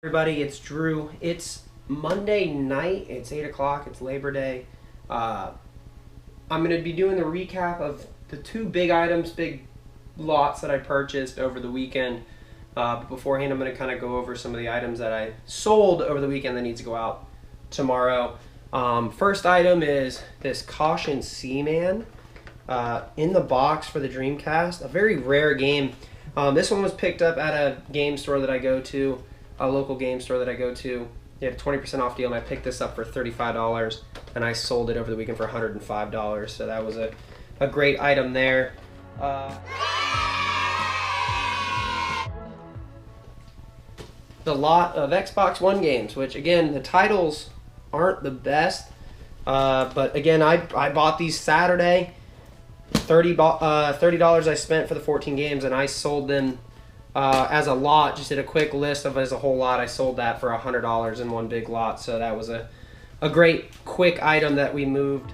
Everybody, it's Drew. It's Monday night. It's 8 o'clock. It's Labor Day. I'm going to be doing the recap of the two big items, big lots that I purchased over the weekend. But beforehand, I'm going to kind of go over some of the items that I sold over the weekend that needs to go out tomorrow. First item is this Caution Seaman in the box for the Dreamcast. A very rare game. This one was picked up at a game store that I go to. A local game store that I go to. They had a 20% off deal, and I picked this up for $35, and I sold it over the weekend for $105. So that was a great item there. The lot of Xbox One games, which again, the titles aren't the best, but again, I bought these Saturday. $30 I spent for the 14 games, and I sold them as a lot. Just did a quick list of as a whole lot. I sold that for $100 in one big lot, so that was a great quick item that we moved.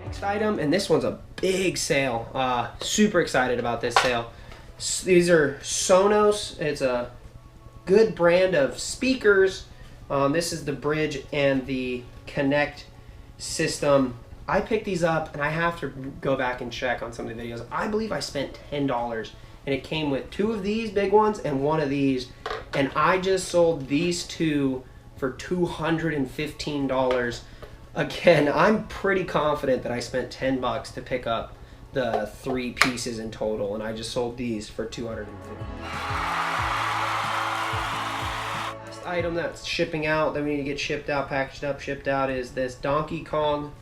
Next item, and this one's a big sale. Super excited about this sale. These are Sonos. It's a good brand of speakers. This is the Bridge and the Connect system. I picked these up, and I have to go back and check on some of the videos. I believe I spent $10, and it came with two of these big ones and one of these, and I just sold these two for $215. Again, I'm pretty confident that I spent $10 to pick up the three pieces in total, and I just sold these for $250. Last item that's shipping out, that we need to get shipped out, packaged up, shipped out, is this Donkey Kong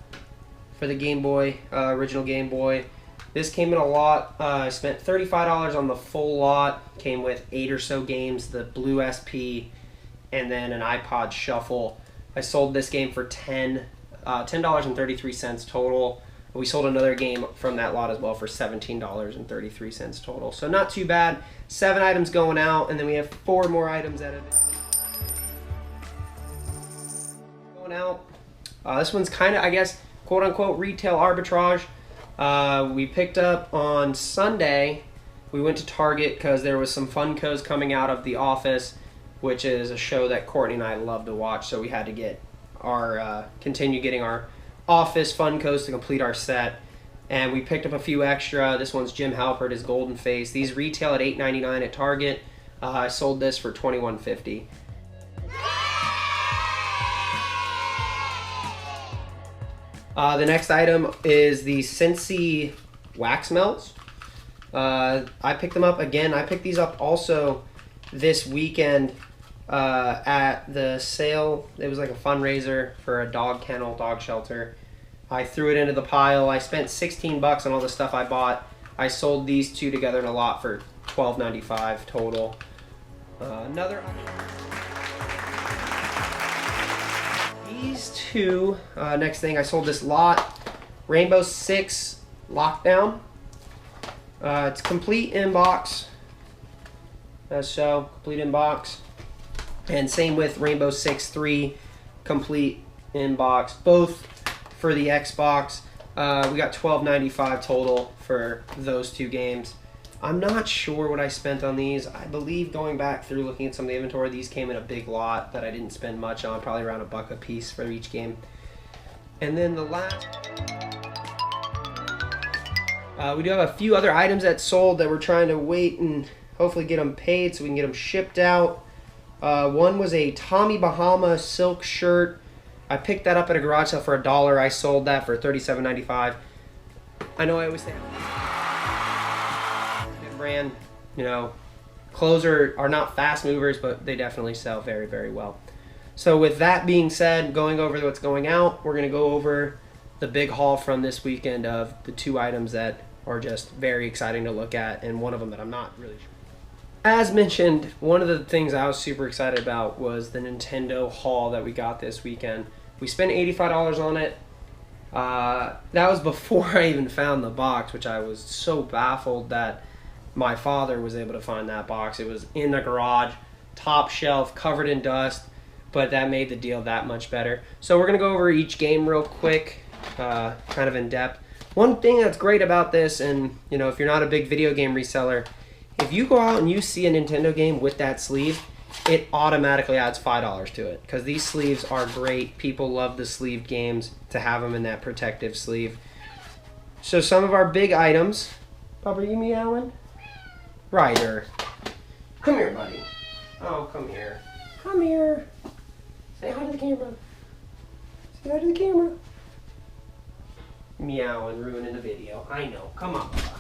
for the Game Boy, original Game Boy. This came in a lot. I spent $35 on the full lot. Came with 8 or so games, the Blue SP, and then an iPod Shuffle. I sold this game for $10.33 total. We sold another game from that lot as well for $17.33 total. So not too bad. 7 items going out, and then we have 4 more items that have going out. This one's kind of, I guess, quote-unquote retail arbitrage. We picked up on Sunday. We went to Target because there was some Funkos coming out of The Office, which is a show that Courtney and I love to watch. So we had to get our continue getting our Office Funkos to complete our set. And we picked up a few extra. This one's Jim Halpert, his Golden Face. These retail at $8.99 at Target. I sold this for $21.50. The next item is the Scentsy wax melts. I picked them up again. I picked these up also this weekend at the sale. It was like a fundraiser for a dog kennel, dog shelter. I threw it into the pile. I spent $16 on all the stuff I bought. I sold these two together in a lot for $12.95 total. Another item. These two, next thing, I sold this lot, Rainbow Six Lockdown. It's complete in box, as so, complete in box. And same with Rainbow Six 3, complete in box, both for the Xbox. We got $12.95 total for those two games. I'm not sure what I spent on these. I believe going back through looking at some of the inventory, these came in a big lot that I didn't spend much on, probably around $1 a piece for each game. And then the last, we do have a few other items that sold that we're trying to wait and hopefully get them paid so we can get them shipped out. One was a Tommy Bahama silk shirt. I picked that up at a garage sale for $1. I sold that for $37.95. I know I always say brand, you know, clothes are not fast movers, but they definitely sell very, very well. So with that being said, going over what's going out, we're going to go over the big haul from this weekend of the 2 items that are just very exciting to look at, and one of them that I'm not really sure. As mentioned, one of the things I was super excited about was the Nintendo haul that we got this weekend. We spent $85 on it. That was before I even found the box, which I was so baffled that my father was able to find that box. It was in the garage, top shelf, covered in dust, but that made the deal that much better. So we're going to go over each game real quick, kind of in depth. One thing that's great about this, and you know, if you're not a big video game reseller, if you go out and you see a Nintendo game with that sleeve, it automatically adds $5 to it because these sleeves are great. People love the sleeved games to have them in that protective sleeve. So some of our big items. Bubba, you meowing? Ryder. Come here, buddy. Oh, come here. Come here. Say hi to the camera. Say hi to the camera. Meowing, ruining the video. I know. Come on, Bubba.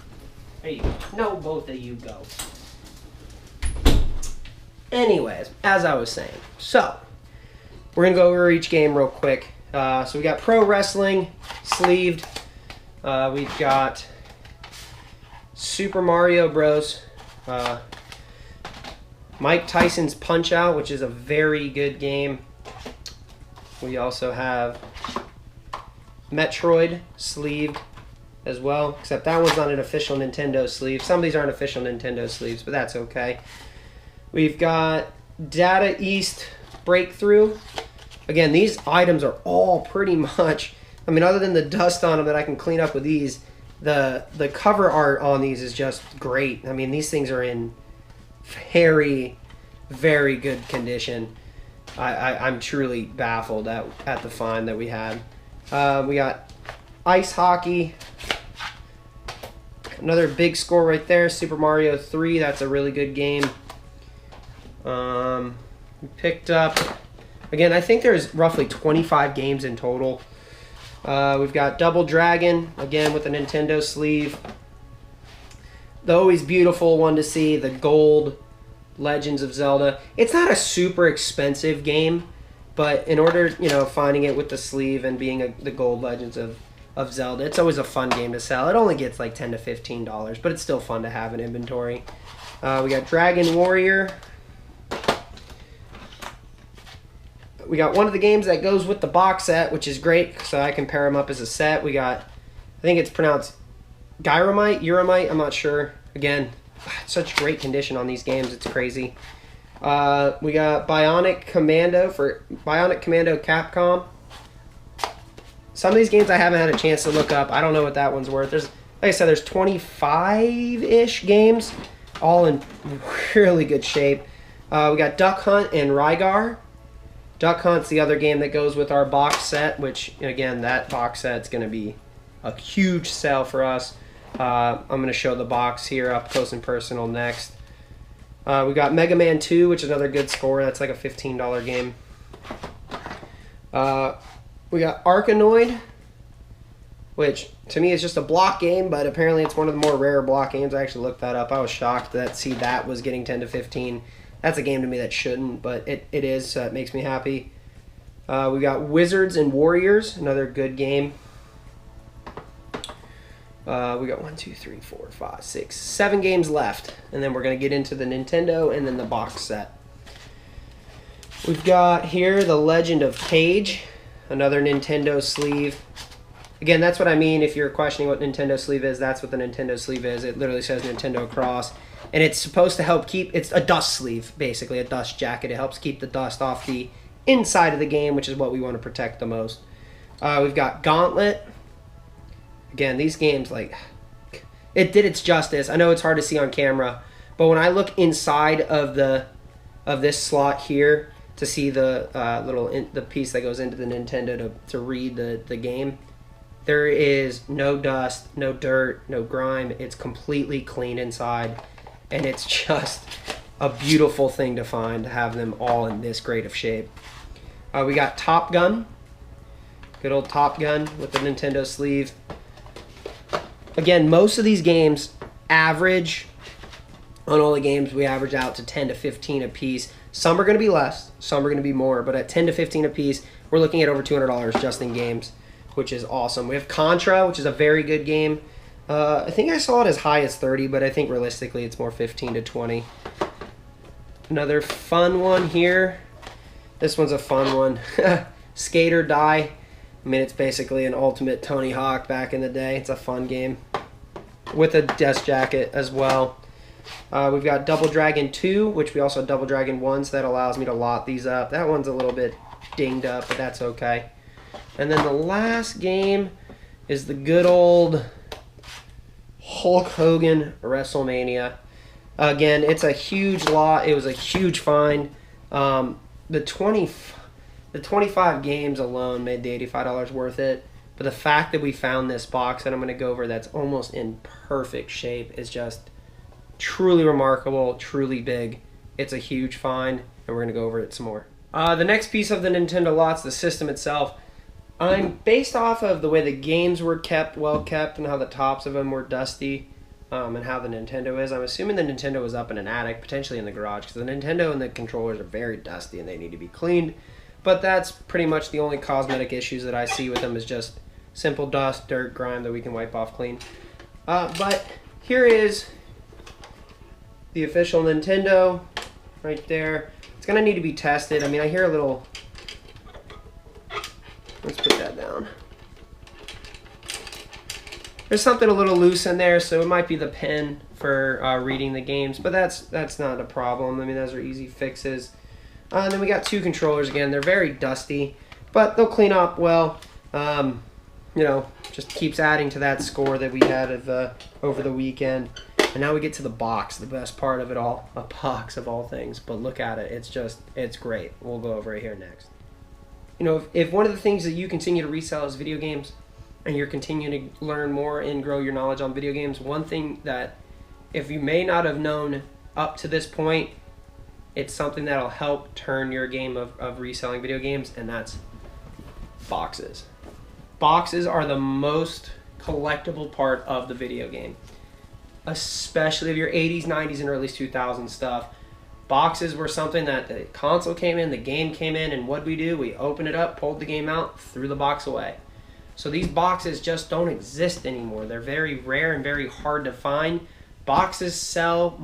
There you go. No, both of you go. Anyways, as I was saying, so we're gonna go over each game real quick. So we got Pro Wrestling sleeved. We've got Super Mario Bros. Mike Tyson's Punch Out, which is a very good game. We also have Metroid sleeved as well, except that one's not an official Nintendo sleeve. Some of these aren't official Nintendo sleeves, but that's okay. We've got Data East Breakthrough. Again, these items are all pretty much, I mean, other than the dust on them that I can clean up with these, the cover art on these is just great. I mean, these things are in very, very good condition. I'm truly baffled at the find that we had. We got Ice Hockey. Another big score right there, Super Mario 3. That's a really good game. We picked up, again, I think there's roughly 25 games in total. We've got Double Dragon, again with the Nintendo sleeve. The always beautiful one to see, the gold Legends of Zelda. It's not a super expensive game, but in order, finding it with the sleeve and being the gold Legends of Zelda, it's always a fun game to sell. It only gets like $10 to $15, but it's still fun to have in inventory. We got Dragon Warrior. We got one of the games that goes with the box set, which is great, so I can pair them up as a set. We got, I think it's pronounced Euromite, I'm not sure. Again, such great condition on these games, it's crazy. We got Bionic Commando Capcom. Some of these games I haven't had a chance to look up. I don't know what that one's worth. Like I said, there's 25-ish games, all in really good shape. We got Duck Hunt and Rygar. Duck Hunt's the other game that goes with our box set, which, again, that box set's going to be a huge sell for us. I'm going to show the box here up close and personal next. We got Mega Man 2, which is another good score. That's like a $15 game. We got Arkanoid, which to me is just a block game, but apparently it's one of the more rare block games. I actually looked that up. I was shocked that that was getting 10 to 15. That's a game to me that shouldn't, but it is, so it makes me happy. We got Wizards and Warriors, another good game. We got 7 games left, and then we're going to get into the Nintendo and then the box set. We've got here The Legend of Cage, another Nintendo sleeve. Again, that's what I mean. If you're questioning what Nintendo sleeve is, that's what the Nintendo sleeve is. It literally says Nintendo across. And it's supposed to help keep, it's a dust sleeve, basically, a dust jacket. It helps keep the dust off the inside of the game, which is what we want to protect the most. We've got Gauntlet. Again, these games, like, it did its justice. I know it's hard to see on camera, but when I look inside of this slot here to see the the piece that goes into the Nintendo to read the game, there is no dust, no dirt, no grime. It's completely clean inside. And it's just a beautiful thing to find, to have them all in this great of shape. We got Top Gun. Good old Top Gun with the Nintendo sleeve. Again, most of these games average, on all the games, we average out to 10 to 15 a piece. Some are going to be less, some are going to be more, but at 10 to 15 a piece, we're looking at over $200 just in games, which is awesome. We have Contra, which is a very good game. I think I saw it as high as 30, but I think realistically it's more 15 to 20. Another fun one here. This one's a fun one. Skate or Die. I mean, it's basically an ultimate Tony Hawk back in the day. It's a fun game. With a dust jacket as well. We've got Double Dragon 2, which we also have Double Dragon 1, so that allows me to lot these up. That one's a little bit dinged up, but that's okay. And then the last game is the good old Hulk Hogan WrestleMania. Again, it's a huge lot. It was a huge find. The 25 games alone made the $85 worth it. But the fact that we found this box that I'm going to go over that's almost in perfect shape is just truly remarkable, truly big. It's a huge find, and we're going to go over it some more. The next piece of the Nintendo lot's the system itself. I'm based off of the way the games were kept, well kept, and how the tops of them were dusty, and how the Nintendo is. I'm assuming the Nintendo was up in an attic, potentially in the garage, because the Nintendo and the controllers are very dusty and they need to be cleaned. But that's pretty much the only cosmetic issues that I see with them, is just simple dust, dirt, grime that we can wipe off clean. But here is the official Nintendo right there. It's going to need to be tested. I mean, I hear a little... Let's put that down. There's something a little loose in there, so it might be the pen for reading the games, but that's not a problem. I mean, those are easy fixes. And then we got two controllers again. They're very dusty, but they'll clean up well. You know, just keeps adding to that score that we had over the weekend. And now we get to the box, the best part of it all. A box of all things. But look at it. It's great. We'll go over it here next. You know, if one of the things that you continue to resell is video games, and you're continuing to learn more and grow your knowledge on video games, one thing that if you may not have known up to this point, it's something that'll help turn your game of reselling video games, and that's boxes. Boxes are the most collectible part of the video game, especially of your 80s, 90s, and early 2000s stuff. Boxes were something that the console came in, the game came in, and what'd we do? We opened it up, pulled the game out, threw the box away. So these boxes just don't exist anymore. They're very rare and very hard to find. Boxes sell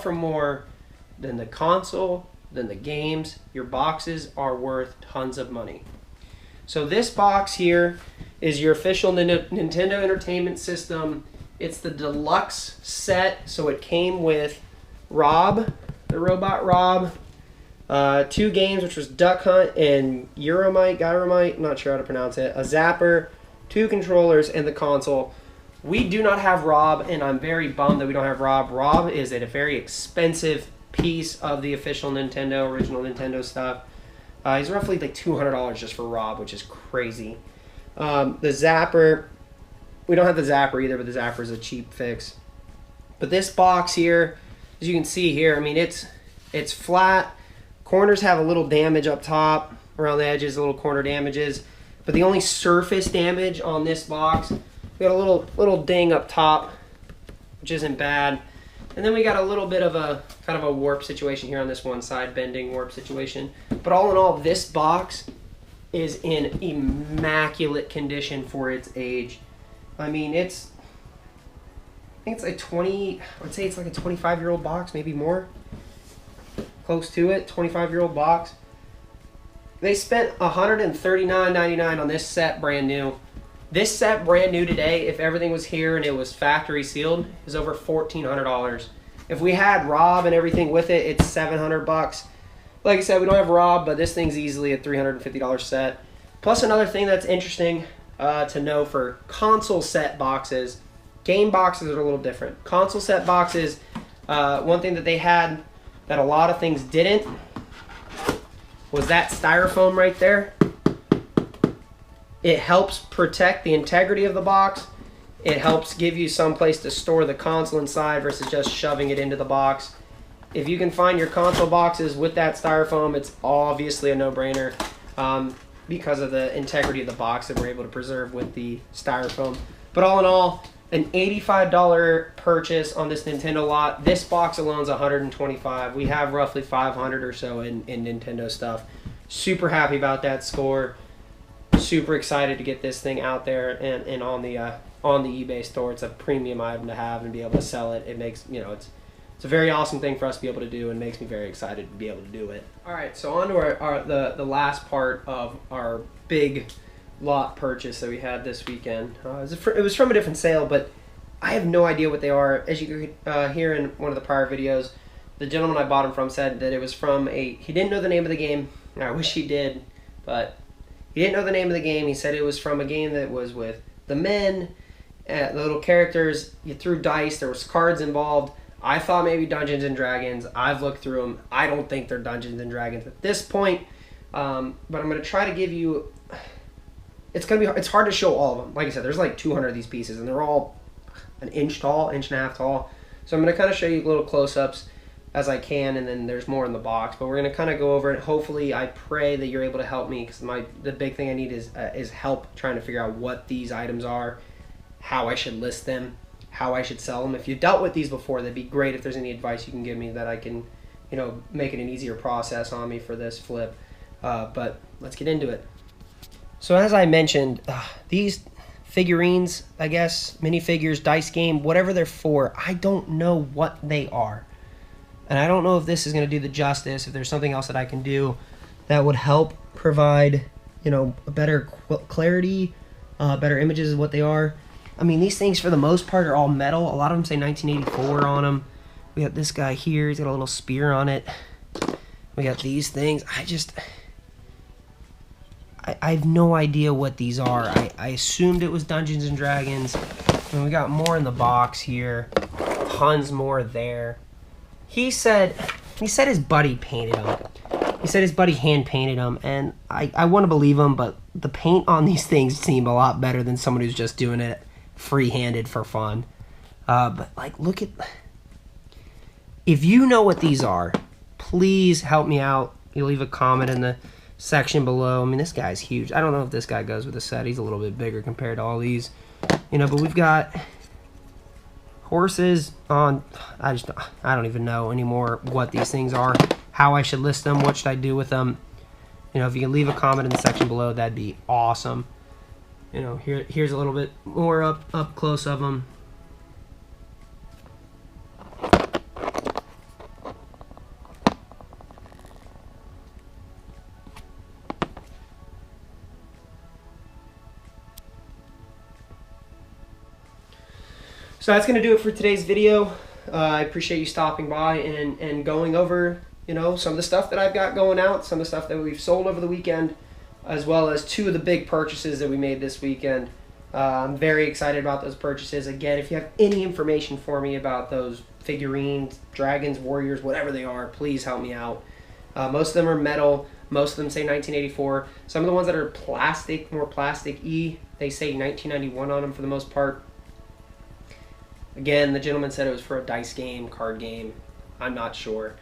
for more than the console, than the games. Your boxes are worth tons of money. So this box here is your official Nintendo Entertainment System. It's the deluxe set, so it came with Rob, the robot Rob, 2 games, which was Duck Hunt and Gyromite, I'm not sure how to pronounce it, a Zapper, 2 controllers, and the console. We do not have Rob, and I'm very bummed that we don't have Rob. Rob is a very expensive piece of the official Nintendo, original Nintendo stuff. He's roughly like $200 just for Rob, which is crazy. The Zapper, we don't have the Zapper either, but the Zapper is a cheap fix. But this box here, as you can see here, I mean, it's flat. Corners have a little damage up top, around the edges, little corner damages. But the only surface damage on this box, we got a little ding up top, which isn't bad. And then we got a little bit of a kind of a warp situation here on this one side, bending warp situation. But all in all, this box is in immaculate condition for its age. I mean, I think it's like I would say it's like a 25-year-old box, maybe more. Close to it, 25-year-old box. They spent $139.99 on this set brand new. This set brand new today, if everything was here and it was factory sealed, is over $1,400. If we had Rob and everything with it, it's $700. Like I said, we don't have Rob, but this thing's easily a $350 set. Plus another thing that's interesting to know for console set boxes, game boxes are a little different. Console set boxes, one thing that they had that a lot of things didn't was that styrofoam right there. It helps protect the integrity of the box. It helps give you some place to store the console inside versus just shoving it into the box. If you can find your console boxes with that styrofoam, it's obviously a no-brainer because of the integrity of the box that we're able to preserve with the styrofoam. But all in all, an $85 purchase on this Nintendo lot. This box alone is $125. We have roughly 500 or so in Nintendo stuff. Super happy about that score. Super excited to get this thing out there and on the eBay store. It's a premium item to have and be able to sell it. It makes, you know, it's a very awesome thing for us to be able to do and makes me very excited to be able to do it. All right, so on to the last part of our big lot purchase that we had this weekend. It was from a different sale, but I have no idea what they are. As you could hear in one of the prior videos, the gentleman I bought them from said that it was from he didn't know the name of the game. I wish he did, but he didn't know the name of the game. He said it was from a game that was with the men, the little characters. You threw dice. There was cards involved. I thought maybe Dungeons and Dragons. I've looked through them. I don't think they're Dungeons and Dragons at this point. But I'm going to try to give you... It's hard to show all of them. Like I said, there's like 200 of these pieces, and they're all an inch tall, inch and a half tall. So I'm going to kind of show you little close-ups as I can, and then there's more in the box. But we're going to kind of go over it. Hopefully, I pray that you're able to help me, because the big thing I need is help trying to figure out what these items are, how I should list them, how I should sell them. If you've dealt with these before, that'd be great if there's any advice you can give me that I can, make it an easier process on me for this flip. But let's get into it. So as I mentioned, these figurines, I guess, minifigures, dice game, whatever they're for, I don't know what they are. And I don't know if this is going to do the justice, if there's something else that I can do that would help provide, a better clarity, better images of what they are. I mean, these things, for the most part, are all metal. A lot of them say 1984 on them. We got this guy here. He's got a little spear on it. We got these things. I have no idea what these are. I assumed it was Dungeons and Dragons. And we got more in the box here. Tons more there. He said his buddy painted them. He said his buddy hand painted them, and I want to believe him, but the paint on these things seem a lot better than someone who's just doing it free-handed for fun. But look at... If you know what these are, please help me out. You leave a comment in the section below. I mean, this guy's huge. I don't know if this guy goes with the set. He's a little bit bigger compared to all these. But we've got horses on... I don't even know anymore what these things are, how I should list them, what should I do with them. If you can leave a comment in the section below, that'd be awesome. Here's a little bit more up close of them. So that's going to do it for today's video. I appreciate you stopping by and going over, some of the stuff that I've got going out, some of the stuff that we've sold over the weekend, as well as 2 of the big purchases that we made this weekend. I'm very excited about those purchases. Again, if you have any information for me about those figurines, dragons, warriors, whatever they are, please help me out. Most of them are metal. Most of them say 1984. Some of the ones that are plastic, more plastic-y, they say 1991 on them for the most part. Again, the gentleman said it was for a dice game, card game. I'm not sure.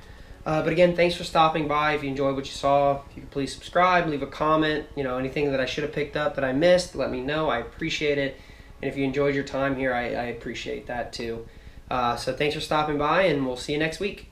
But again, thanks for stopping by. If you enjoyed what you saw, if you could please subscribe, leave a comment. Anything that I should have picked up that I missed, let me know. I appreciate it. And if you enjoyed your time here, I appreciate that too. So thanks for stopping by, and we'll see you next week.